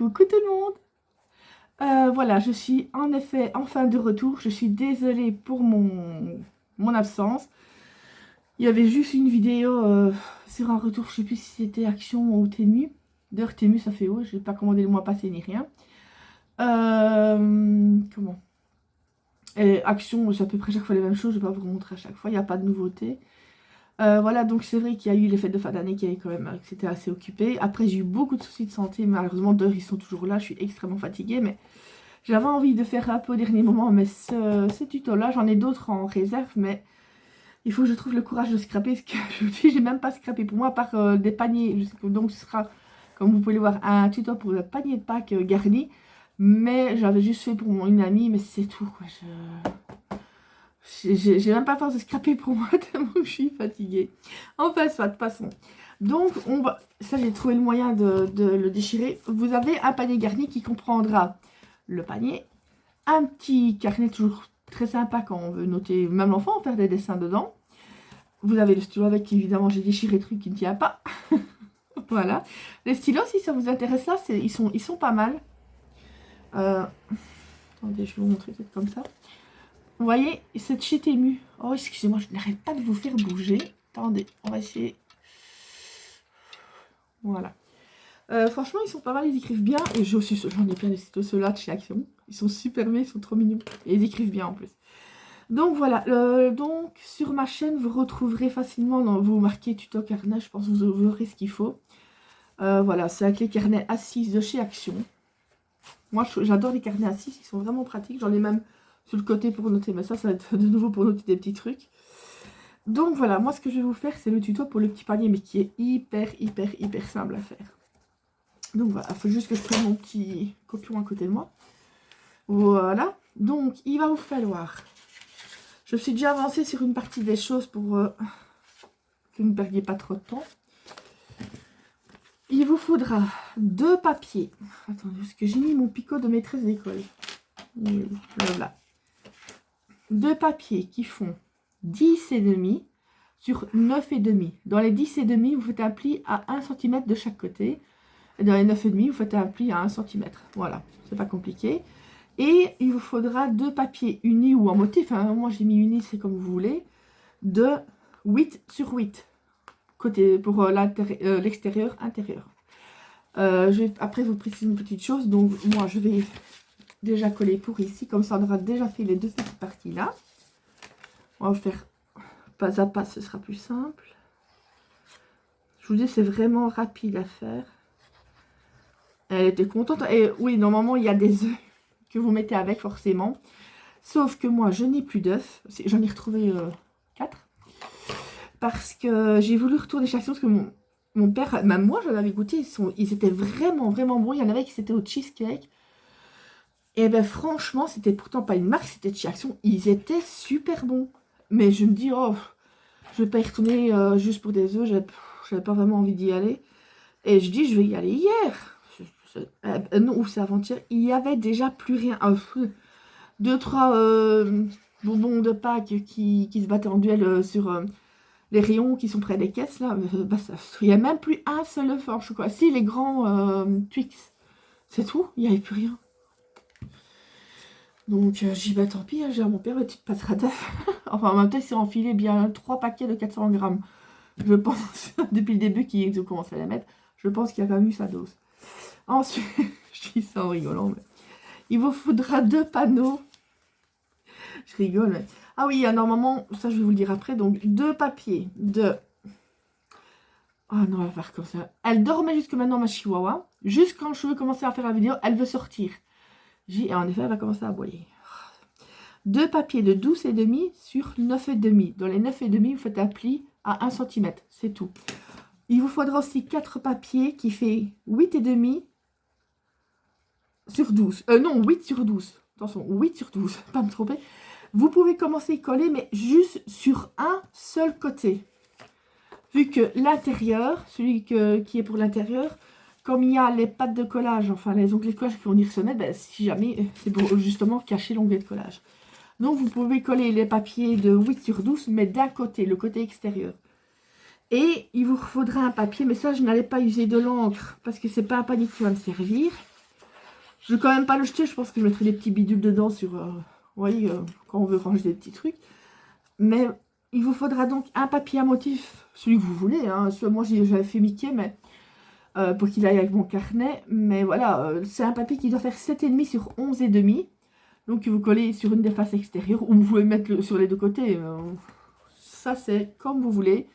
Coucou tout le monde. Voilà, je suis en effet enfin de retour. Je suis désolée pour mon absence. Il y avait juste une vidéo sur un retour, je sais plus si c'était Action ou Temu. D'ailleurs Temu ça fait haut, je n'ai pas commandé le mois passé ni rien. Comment Et Action, c'est à peu près chaque fois les mêmes choses, je ne vais pas vous montrer à chaque fois, il n'y a pas de nouveauté. Voilà, donc c'est vrai qu'il y a eu les fêtes de fin d'année qui avaient quand même, que c'était assez occupé. Après j'ai eu beaucoup de soucis de santé, malheureusement d'ailleurs ils sont toujours là, je suis extrêmement fatiguée, mais j'avais envie de faire un peu au dernier moment, mais ce tuto-là, j'en ai d'autres en réserve, mais il faut que je trouve le courage de scraper, parce que j'ai même pas scrapé pour moi, à part des paniers. Donc ce sera, comme vous pouvez le voir, un tuto pour le panier de Pâques garni, mais j'avais juste fait pour une amie, mais c'est tout, quoi. J'ai même pas force de scraper pour moi, tellement que je suis fatiguée. Enfin, soit, de toute façon. Donc, on va... Ça, j'ai trouvé le moyen de le déchirer. Vous avez un panier garni qui comprendra le panier, un petit carnet toujours très sympa quand on veut noter, même l'enfant, faire des dessins dedans. Vous avez le stylo avec, évidemment, j'ai déchiré le truc qui ne tient pas. Voilà. Les stylos, si ça vous intéresse là, ils sont pas mal. Attendez, je vais vous montrer peut-être comme ça. Vous voyez, c'est chez Temu. Oh, excusez-moi, je n'arrête pas de vous faire bouger. Attendez, on va essayer. Voilà. Franchement, ils sont pas mal, ils écrivent bien. Et j'en ai plein des stylos, ceux-là de chez Action. Ils sont super bien, ils sont trop mignons. Et ils écrivent bien en plus. Donc voilà, donc sur ma chaîne, vous retrouverez facilement, vous marquez tuto carnet, je pense que vous aurez ce qu'il faut. Voilà, c'est avec les carnets A6 de chez Action. Moi, j'adore les carnets A6, ils sont vraiment pratiques. J'en ai même sur le côté pour noter, mais ça va être de nouveau pour noter des petits trucs. Donc voilà, moi ce que je vais vous faire, c'est le tuto pour le petit panier, mais qui est hyper simple à faire. Donc voilà, il faut juste que je prenne mon petit copion à côté de moi. Voilà, donc il va vous falloir... Je suis déjà avancée sur une partie des choses pour que vous ne perdiez pas trop de temps. Il vous faudra 2 papiers. Attendez, parce que j'ai mis mon picot de maîtresse d'école. Voilà. 2 papiers qui font 10,5 sur 9,5. Dans les 10,5, vous faites un pli à 1 cm de chaque côté. Et dans les 9,5, vous faites un pli à 1 cm. Voilà, c'est pas compliqué. Et il vous faudra 2 papiers unis ou en motif. Hein. Moi, j'ai mis unis, c'est comme vous voulez. De 8 sur 8. Côté pour l'extérieur, intérieur. Je vais après vous préciser une petite chose. Donc, moi, je vais déjà coller pour ici. Comme ça, on aura déjà fait les 2 petites parties là. On va faire pas à pas, ce sera plus simple. Je vous dis, c'est vraiment rapide à faire. Elle était contente. Et oui, normalement, il y a des œufs que vous mettez avec, forcément. Sauf que moi, je n'ai plus d'œufs. J'en ai retrouvé 4. Parce que j'ai voulu retourner chez Action. Parce que mon père, même moi, j'en avais goûté. Ils étaient vraiment bons. Il y en avait qui étaient au cheesecake. Et ben franchement, c'était pourtant pas une marque, c'était de chez Action. Ils étaient super bons. Mais je me dis, oh, je vais pas y retourner juste pour des œufs. J'avais pas vraiment envie d'y aller. Et je dis, je vais y aller hier. Non, ou c'est avant-hier. Il y avait déjà plus rien. 2-3 bonbons de Pâques qui se battaient en duel sur les rayons qui sont près des caisses. Là, il n'y a même plus un seul œuf en chocolat. Si, les grands Twix. C'est tout, il n'y avait plus rien. Donc j'ai dit, bah tant pis, j'ai à mon père, tu te passeras d'œuf. Enfin, en même temps, il s'est enfilé bien 3 paquets de 400 grammes. Je pense, depuis le début qu'ils ont commencé à les mettre, je pense qu'il y a quand même eu sa dose. Ensuite, je dis ça en rigolant, mais il vous faudra 2 panneaux. Je rigole, mais... Ah oui, normalement, ça je vais vous le dire après, donc 2 papiers de... Ah non, elle va faire comme ça. Elle dormait jusque maintenant, ma chihuahua. Juste quand je veux commencer à faire la vidéo, elle veut sortir. Et en effet, elle va commencer à aboyer. 2 papiers de 12,5 sur 9,5. Dans les 9,5, vous faites un pli à 1 cm. C'est tout. Il vous faudra aussi 4 papiers qui fait 8,5 sur 12. Non, 8 sur 12. Attention, 8 sur 12. Pas me tromper. Vous pouvez commencer à coller, mais juste sur un seul côté. Vu que l'intérieur, celui qui est pour l'intérieur, comme il y a les pattes de collage, enfin les onglets de collage qui vont venir se mettre, ben, si jamais, c'est pour justement cacher l'onglet de collage. Donc vous pouvez coller les papiers de 8 sur 12, mais d'un côté, le côté extérieur. Et il vous faudra un papier, mais ça je n'allais pas user de l'encre, parce que c'est pas un panier qui va me servir. Je vais quand même pas le jeter, je pense que je mettrai des petits bidules dedans sur, vous voyez, quand on veut ranger des petits trucs. Mais il vous faudra donc un papier à motif, celui que vous voulez. Hein. Moi, j'avais fait Mickey, mais pour qu'il aille avec mon carnet. Mais voilà, c'est un papier qui doit faire 7,5 sur 11,5. Donc, vous collez sur une des faces extérieures, ou vous pouvez mettre sur les deux côtés. Ça, c'est comme vous voulez.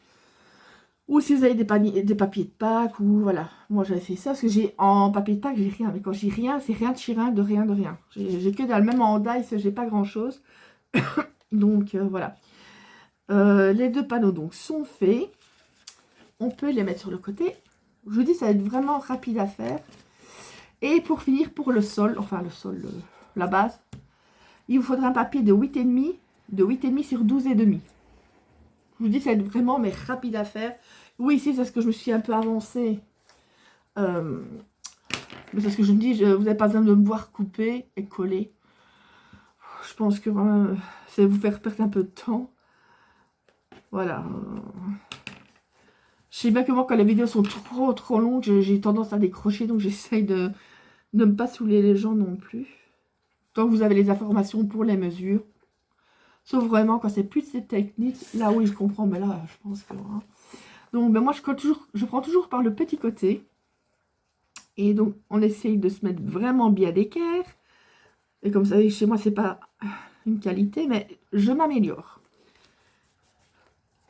Ou si vous avez des papiers de Pâques, ou voilà. Moi, j'avais fait ça, parce que j'ai en papier de Pâques, j'ai rien. Mais quand j'ai rien, c'est rien de chirin, de rien, de rien. J'ai que dalle. Même en dice, j'ai pas grand-chose. Donc, voilà. Les deux panneaux, donc, sont faits. On peut les mettre sur le côté. Je vous dis, ça va être vraiment rapide à faire. Et pour finir, pour le sol, enfin, le sol, la base, il vous faudra un papier de 8,5 sur 12,5. Je vous dis, ça va être vraiment mais rapide à faire. Oui, ici, c'est ce que je me suis un peu avancée. Mais c'est ce que je me dis, vous n'avez pas besoin de me voir couper et coller. Je pense que vraiment, ça va vous faire perdre un peu de temps. Voilà. Je sais bien que moi, quand les vidéos sont trop longues, j'ai tendance à décrocher. Donc, j'essaye de ne pas saouler les gens non plus. Tant que vous avez les informations pour les mesures. Sauf vraiment quand c'est plus de cette technique. Là, oui, je comprends, mais là, je pense que... Hein. Donc, ben moi, je prends toujours par le petit côté. Et donc, on essaye de se mettre vraiment bien d'équerre. Et comme ça, chez moi, c'est pas une qualité, mais je m'améliore.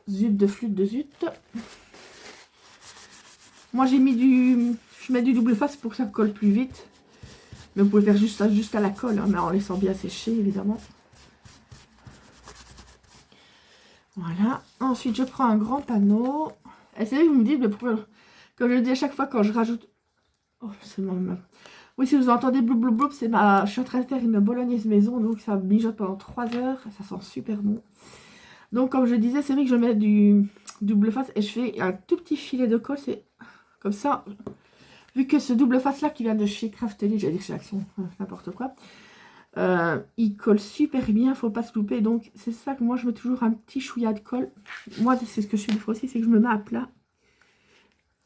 Zut de flûte de zut. Moi, j'ai mis je mets du double face pour que ça colle plus vite. Mais vous pouvez faire juste ça, juste à la colle, hein, mais en laissant bien sécher, évidemment. Voilà. Ensuite, je prends un grand panneau. Et c'est là que vous me dites, mais pourquoi, comme je le dis à chaque fois quand je rajoute... Oh, c'est mon... Oui, si vous entendez blou blou blou, c'est je suis en train de faire une bolognaise maison, donc ça mijote pendant 3 heures. Ça sent super bon. Donc, comme je disais, c'est vrai que je mets du double face et je fais un tout petit filet de colle. C'est comme ça. Vu que ce double face là qui vient de chez Craftly, j'allais dire chez Action, n'importe quoi. Il colle super bien, faut pas se louper. Donc, c'est ça que moi je mets toujours un petit chouïa de colle. Moi, c'est ce que je fais des fois aussi, c'est que je me mets à plat.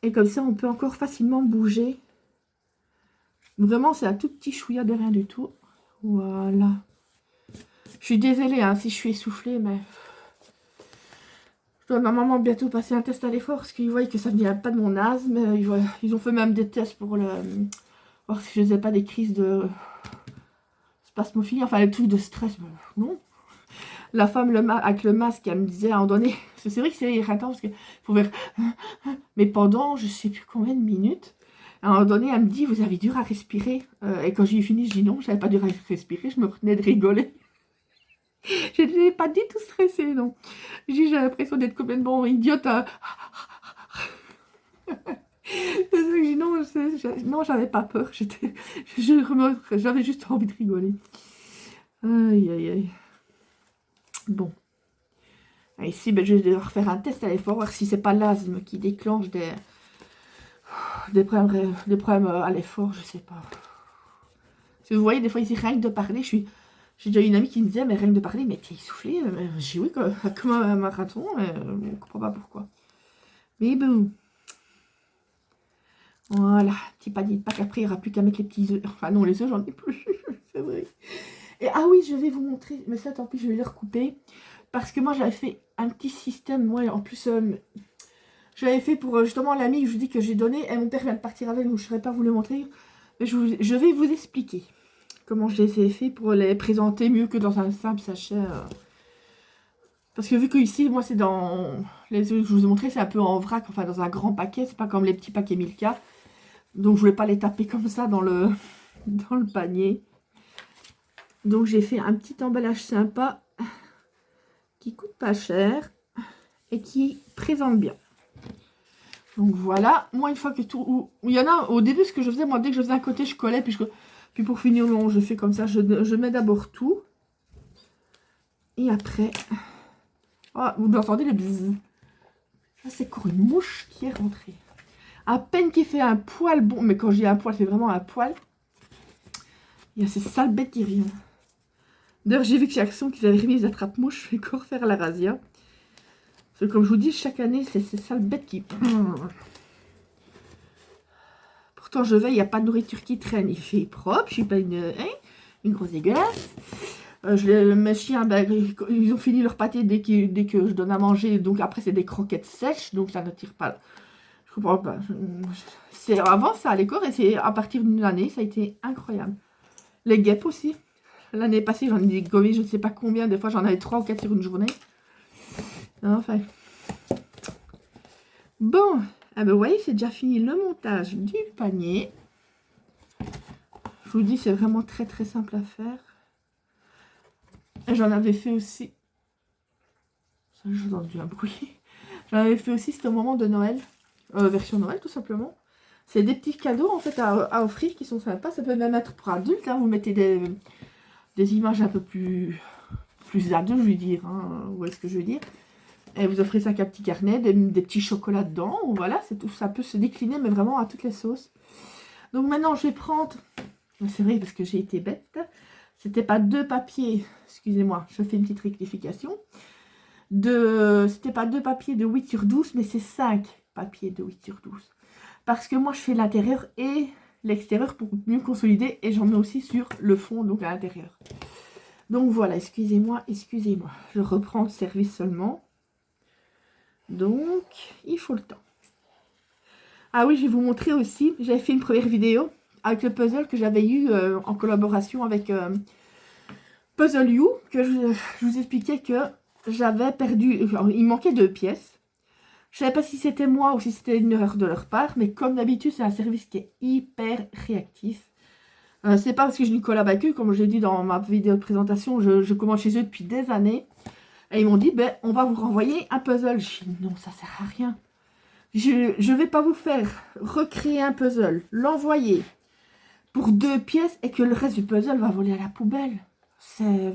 Et comme ça, on peut encore facilement bouger. Vraiment, c'est un tout petit chouïa de rien du tout. Voilà. Je suis désolée hein, si je suis essoufflée, mais... Je dois normalement bientôt passer un test à l'effort, parce qu'ils voient que ça ne vient pas de mon asthme. Ils ont fait même des tests pour voir si je faisais pas des crises de spasmophilie, enfin les trucs de stress. Mais non. La femme avec le masque, elle me disait à un moment donné, c'est vrai que c'est irritant, parce qu'il faut faire... Mais pendant, je sais plus combien de minutes, à un moment donné, elle me dit, vous avez dur à respirer. Et quand j'ai eu fini, je dis non, je n'avais pas dur à respirer, je me retenais de rigoler. Je n'étais pas du tout stressée, non. J'ai l'impression d'être complètement idiote. C'est ça que je dis non, non, j'avais pas peur. J'avais juste envie de rigoler. Aïe, aïe, aïe. Bon. Ici, ben, je vais devoir faire un test à l'effort, voir si c'est pas l'asthme qui déclenche des problèmes à l'effort, je sais pas. Si vous voyez, des fois ici, rien que de parler, j'ai déjà une amie qui me disait, mais rien que de parler, mais t'es essoufflée. J'ai oui, comme un marathon, mais je ne comprends pas pourquoi. Mais bon. Voilà, petit panier de Pâques, après il n'y aura plus qu'à mettre les petits œufs. Enfin non, les œufs, j'en ai plus, c'est vrai. Et ah oui, je vais vous montrer, mais ça tant pis, je vais les recouper. Parce que moi j'avais fait un petit système, moi en plus, j'avais fait pour justement l'ami que je vous dis que j'ai donné. Et mon père vient de partir avec, donc je ne saurais pas vous les montrer. Mais je vais vous expliquer comment je les ai fait pour les présenter mieux que dans un simple sachet. Parce que vu que ici, moi c'est dans les œufs que je vous ai montré, c'est un peu en vrac, enfin dans un grand paquet, c'est pas comme les petits paquets Milka. Donc je voulais pas les taper comme ça dans le panier. Donc j'ai fait un petit emballage sympa qui coûte pas cher et qui présente bien. Donc voilà, moi une fois que tout... Il y en a au début ce que je faisais, moi dès que je faisais un côté je collais, puis pour finir non, je fais comme ça, je mets d'abord tout. Et après... Oh, vous entendez le bzzz. Ça c'est encore une mouche qui est rentrée. À peine qu'il fait un poil bon, mais quand j'ai un poil, c'est vraiment un poil. Il y a ces sales bêtes qui reviennent. D'ailleurs, j'ai vu que chez Action qu'ils avaient remis les attrape-mouches, je vais encore faire la razzia. Parce que comme je vous dis, chaque année, c'est ces sales bêtes qui... Pourtant, Pourtant, je vais, il n'y a pas de nourriture qui traîne. Il fait propre, je suis pas une grosse dégueulasse. Mes chiens, ben, ils ont fini leur pâté dès que je donne à manger. Donc après, c'est des croquettes sèches, donc ça ne tire pas. Je comprends pas. Avant, ça allait corps et c'est à partir d'une année, ça a été incroyable. Les guêpes aussi. L'année passée, j'en ai gommé, je ne sais pas combien. Des fois, j'en avais 3 ou 4 sur une journée. Enfin. Bon. Ah ben, vous voyez, c'est déjà fini le montage du panier. Je vous dis, c'est vraiment très, très simple à faire. J'en avais fait aussi. Ça, je vous entends un bruit. J'en avais fait aussi, c'était au moment de Noël. Version Noël, tout simplement. C'est des petits cadeaux, en fait, à offrir qui sont sympas. Ça peut même être pour adultes. Hein. Vous mettez des images un peu plus adultes, je veux dire. Hein. Vous voyez ce que je veux dire. Et vous offrez ça qu'un petit carnet, des petits chocolats dedans. Voilà, c'est tout. Ça peut se décliner, mais vraiment à toutes les sauces. Donc maintenant, je vais prendre... C'est vrai, parce que j'ai été bête. C'était pas 2 papiers. Excusez-moi, je fais une petite rectification. C'était pas 2 papiers de 8 sur 12, mais c'est 5 papiers de 8 sur 12. Parce que moi, je fais l'intérieur et l'extérieur pour mieux consolider. Et j'en mets aussi sur le fond, donc à l'intérieur. Donc voilà, excusez-moi. Je reprends le service seulement. Donc, il faut le temps. Ah oui, je vais vous montrer aussi. J'avais fait une première vidéo avec le puzzle que j'avais eu en collaboration avec Puzzle You. Que je vous expliquais que j'avais perdu... il manquait 2 pièces. Je ne savais pas si c'était moi ou si c'était une erreur de leur part. Mais comme d'habitude, c'est un service qui est hyper réactif. C'est pas parce que j'ai une collab avec eux. Comme je l'ai dit dans ma vidéo de présentation, je commande chez eux depuis des années. Et ils m'ont dit, ben, on va vous renvoyer un puzzle. Je dis, non, ça sert à rien. Je ne vais pas vous faire recréer un puzzle, l'envoyer pour 2 pièces et que le reste du puzzle va voler à la poubelle. C'est...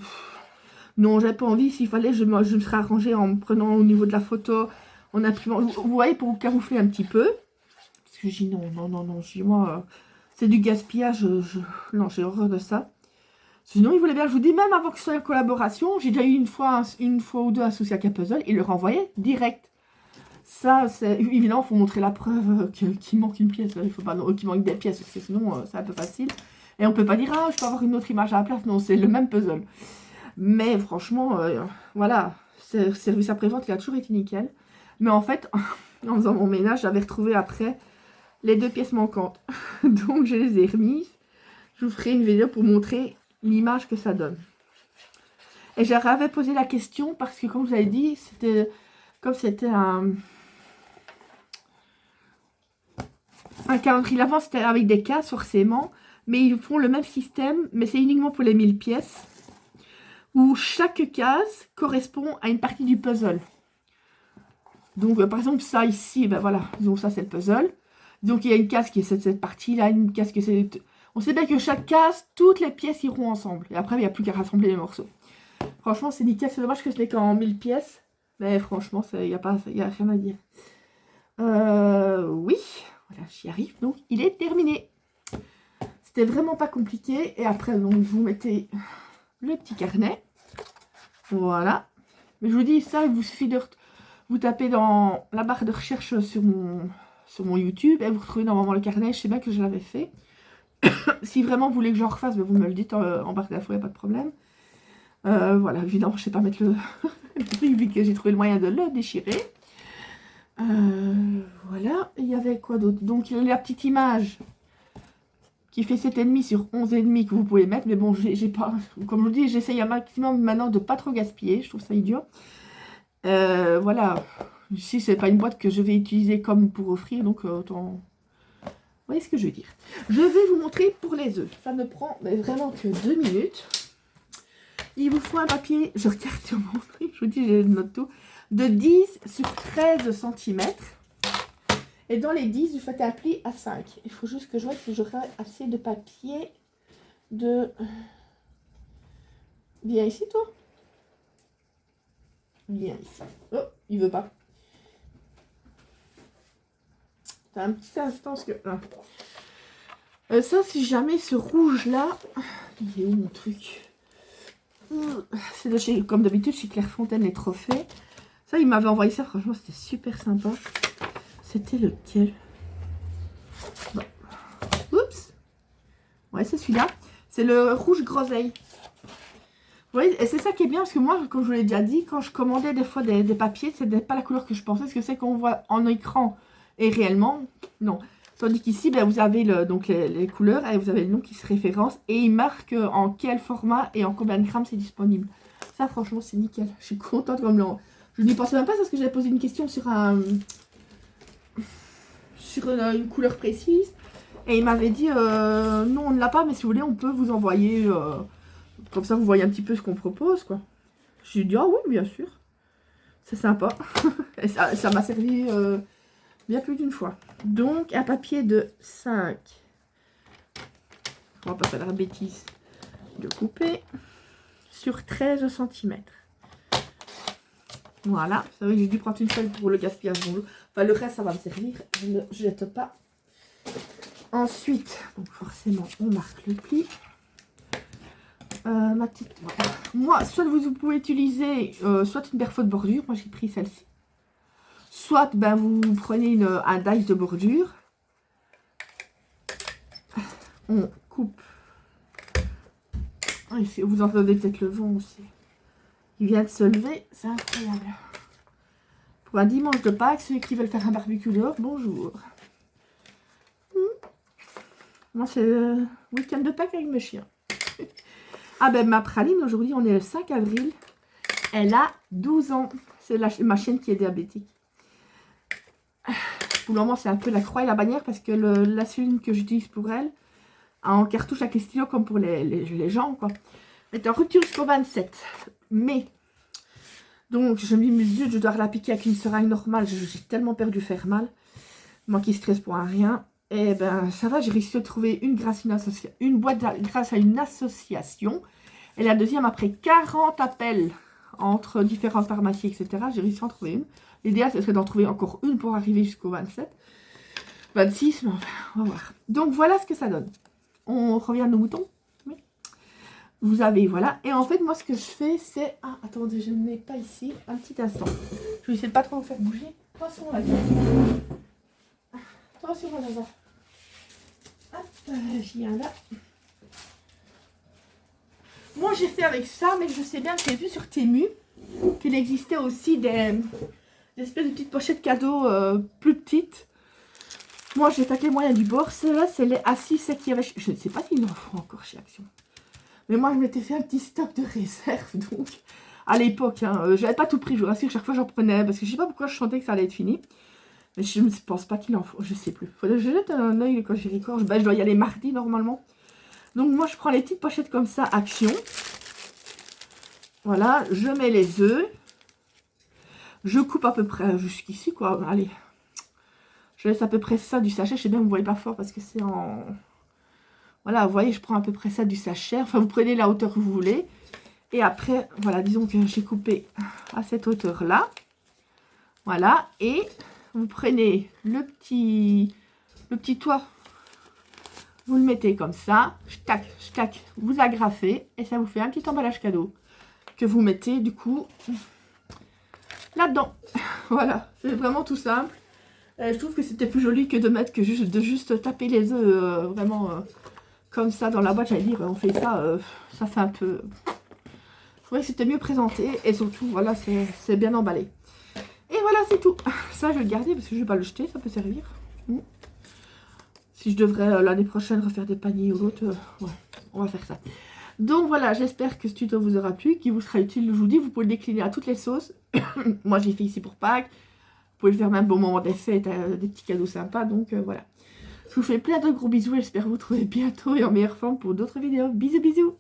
Non, j'avais pas envie. S'il fallait, je me serais arrangée en prenant au niveau de la photo, en imprimant. Vous voyez, pour vous camoufler un petit peu. Parce que je dis non. Je dis, moi, c'est du gaspillage. Non, j'ai horreur de ça. Sinon, ils voulaient bien, je vous dis, même avant que ce soit en collaboration, j'ai déjà eu une fois ou deux un souci avec un puzzle, ils le renvoyaient direct. Ça, c'est évidemment, il faut montrer la preuve qu'il manque une pièce. Il faut pas qu'il manque des pièces, parce que sinon, c'est un peu facile. Et on peut pas dire, ah, je peux avoir une autre image à la place. Non, c'est le même puzzle. Mais franchement, voilà, ce service après-vente, il a toujours été nickel. Mais en fait, en faisant mon ménage, j'avais retrouvé après les 2 pièces manquantes. Donc, je les ai remises. Je vous ferai une vidéo pour montrer l'image que ça donne. Et j'avais posé la question parce que, comme je vous avais dit, c'était un calendrier d'avant, c'était avec des cases forcément, mais ils font le même système, mais c'est uniquement pour les 1000 pièces, où chaque case correspond à une partie du puzzle. Donc, par exemple, ça ici, ben voilà, donc ça c'est le puzzle. Donc, il y a une case qui est cette partie-là, une case qui est cette... On sait bien que chaque case, toutes les pièces iront ensemble. Et après, il n'y a plus qu'à rassembler les morceaux. Franchement, c'est nickel. C'est dommage que je n'ai qu'en 1000 pièces. Mais franchement, il n'y a rien à dire. Oui, voilà, j'y arrive. Donc, il est terminé. C'était vraiment pas compliqué. Et après, donc, vous mettez le petit carnet. Voilà. Mais je vous dis, ça, il vous suffit de... Vous tapez dans la barre de recherche sur mon YouTube. Et vous retrouvez normalement le carnet. Je sais bien que je l'avais fait. Si vraiment vous voulez que j'en refasse, ben vous me le dites en barre d'infos, il n'y a pas de problème. Voilà, évidemment, je ne sais pas mettre le truc vu que j'ai trouvé le moyen de le déchirer. Voilà, il y avait quoi d'autre? Donc, il y a la petite image qui fait 7,5 sur 11,5 que vous pouvez mettre. Mais bon, j'ai pas, comme je vous dis, j'essaye un maximum maintenant de ne pas trop gaspiller. Je trouve ça idiot. Voilà, ici, c'est pas une boîte que je vais utiliser comme pour offrir, donc autant... Vous voyez ce que je veux dire. Je vais vous montrer pour les œufs. Ça ne prend vraiment que 2 minutes. Il vous faut un papier, je regarde sur mon truc, je vous dis, j'ai note tout, de 10 sur 13 cm. Et dans les 10, vous faites un pli à 5. Il faut juste que je vois si j'aurai assez de papier de... Viens ici, toi. Viens ici. Oh, il veut pas. Un petit instant, parce que... ça, si jamais ce rouge-là... Il est où mon truc? C'est de chez, comme d'habitude, chez Clairefontaine, les trophées. Ça, il m'avait envoyé ça, franchement, c'était super sympa. C'était lequel? Bon. c'est celui-là. C'est le rouge groseille. Vous voyez, et c'est ça qui est bien, parce que moi, comme je vous l'ai déjà dit, quand je commandais des fois des papiers, c'était pas la couleur que je pensais, parce que c'est qu'on voit en écran et réellement, non. Tandis qu'ici, ben, vous avez donc les couleurs et vous avez le nom qui se référence et il marque en quel format et en combien de grammes c'est disponible. Ça, franchement, c'est nickel. Je suis contente comme le... Je n'y pensais même pas parce que j'avais posé une question sur une couleur précise et il m'avait dit non, on ne l'a pas, mais si vous voulez, on peut vous envoyer. Comme ça, vous voyez un petit peu ce qu'on propose, quoi. J'ai dit ah oui, bien sûr. C'est sympa. Et ça m'a servi bien plus d'une fois. Donc, un papier de 5. On va pas faire la bêtise de couper. Sur 13 cm. Voilà. C'est vrai que j'ai dû prendre une feuille pour le gaspillage. Enfin, le reste, ça va me servir. Je ne jette pas. Ensuite, donc forcément, on marque le pli. Ma petite... Moi, soit vous pouvez utiliser soit une berfaute bordure. Moi, j'ai pris celle-ci. Soit, ben, vous prenez un dice de bordure. On coupe. Oh, ici, vous entendez peut-être le vent aussi. Il vient de se lever, c'est incroyable. Pour un dimanche de Pâques, ceux qui veulent faire un barbecue dehors, bonjour. Moi, c'est le week-end de Pâques avec mes chiens. Ah ben, ma praline, aujourd'hui, on est le 5 avril. Elle a 12 ans. C'est ma chienne qui est diabétique. Pour le moment, c'est un peu la croix et la bannière parce que l'insuline que j'utilise pour elle, en cartouche avec les stylos comme pour les gens, quoi. Elle est en rupture jusqu'au 27 mai. Donc, je me dis, je dois la piquer avec une seringue normale. J'ai tellement peur de faire mal. Moi qui stresse pour un rien. Et ben, ça va, j'ai réussi à trouver une boîte grâce à une association. Et la deuxième, après 40 appels entre différentes pharmacies, etc., j'ai réussi à en trouver une. L'idéal, ce serait d'en trouver encore une pour arriver jusqu'au 27. 26, mais enfin, on va voir. Donc, voilà ce que ça donne. On revient à nos moutons. Oui. Vous avez, voilà. Et en fait, moi, ce que je fais, c'est... Ah, attendez, je ne l'ai pas ici. Un petit instant. Je vais essayer de pas trop vous faire bouger. Attention, là. Attention, là. Hop, j'y viens là. Moi, j'ai fait avec ça, mais je sais bien que j'ai vu sur Temu qu'il existait aussi des espèces de petites pochettes cadeaux plus petites. Moi, j'ai fait avec les moyens du bord. Celle-là, c'est les assis, c'est qu'il y avait... Je ne sais pas s'ils en font encore chez Action. Mais moi, je m'étais fait un petit stock de réserve, donc... À l'époque, hein, j'avais pas tout pris, je vous rassure, chaque fois j'en prenais, parce que je sais pas pourquoi je sentais que ça allait être fini. Mais je ne pense pas qu'il en faut, je sais plus. Faudrait que je jette un oeil quand j'y record. Ben, je dois y aller mardi, normalement. Donc, moi, je prends les petites pochettes comme ça, Action. Voilà, je mets les œufs. Je coupe à peu près jusqu'ici, quoi. Allez. Je laisse à peu près ça du sachet. Je sais bien, vous ne voyez pas fort parce que c'est en... Voilà, vous voyez, je prends à peu près ça du sachet. Enfin, vous prenez la hauteur que vous voulez. Et après, voilà, disons que j'ai coupé à cette hauteur-là. Voilà. Et vous prenez le petit toit. Vous le mettez comme ça. Tac, vous agrafez. Et ça vous fait un petit emballage cadeau. Que vous mettez, du coup, là-dedans. Voilà, c'est vraiment tout simple. Je trouve que c'était plus joli que de mettre que juste taper les œufs vraiment comme ça dans la boîte. J'allais dire, on fait ça, ça fait un peu... Je trouvais que c'était mieux présenté et surtout, voilà, c'est bien emballé. Et voilà, c'est tout. Ça, je vais le garder parce que je ne vais pas le jeter, ça peut servir. Si je devrais l'année prochaine refaire des paniers ou l'autre, ouais, on va faire ça. Donc voilà, j'espère que ce tuto vous aura plu, qu'il vous sera utile. Je vous dis, vous pouvez le décliner à toutes les sauces. Moi, j'ai fait ici pour Pâques. Vous pouvez le faire même au moment des fêtes, des petits cadeaux sympas. Donc voilà. Je vous fais plein de gros bisous. J'espère vous retrouver bientôt et en meilleure forme pour d'autres vidéos. Bisous, bisous.